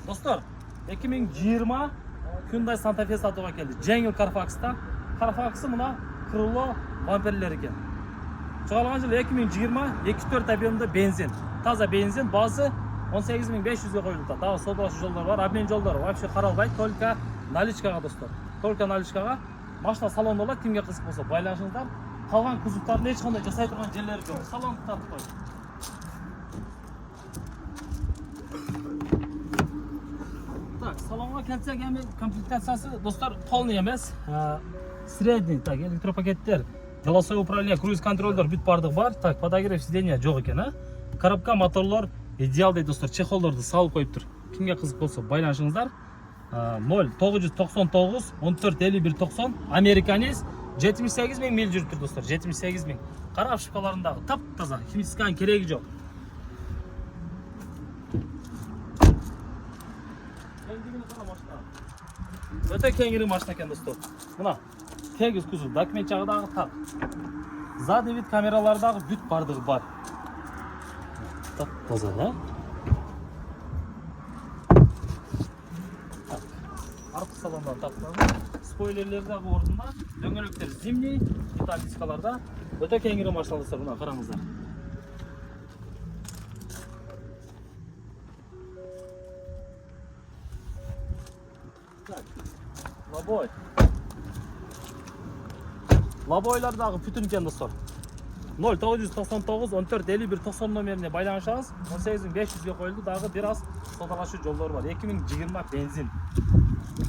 Dostlar, 2020 Hyundai Santa Fe satuğa geldi. Jengil Carfax'ta. Carfax'ı buna kırılı bamperler ekan. Çıkarılgan yıl 2020 2.4 объемda benzin. Taza benzin bazı 18.500 ga koyuldu. Daha sol başı yollar var, обмен yolları вообще qaralbay. Только наличкаga dostlar. Только наличкаga. Машина salonda olar, kimga qiziq bo'lsa baylanishingizlar. Qolgan kuzovlarni hech qanday jasay turgan yerlari yo'q. Salonni tartib qo'ying. Так, salonga kelsak ham komplektatsiyasi dostlar полный emas. Средний, так, elektropaketlar, голосовое управление, круиз контрольдер бүт бардыгы бар. Так, подогрев сиденья жоқ екен, а? Коробка, моторлар идеал дейді достар. Чехолдарды салып қойып тұр. Кімге қызық болса байланышыңыздар. 0999 14 51 90 Американец 78.000 миль жүріп тұр достар. 78.000. Қарап шипаларындағы тап таза. Химическаның керегі жоқ. Өте кеңгірі машина екен достар. Мына тегіз кузов, документ жағыдағы тақ. Задний вид камералардағы бүт бардығы бар. Так, таза, да? Так, артқы салондан тақтағы. Спойлерлердегі орнында, дөңгелектер зимний, металл дискаларда. Өте кеңгірі машина достар, мына қараңыздар. Так, лобой. Лобойлардағы бүтін екен достар. 0999 14 51 90 номеріне байланышыңыз. 18.500 ге қойылды. Дағы бір аз содалашы жолдары бар. 2020 бензин.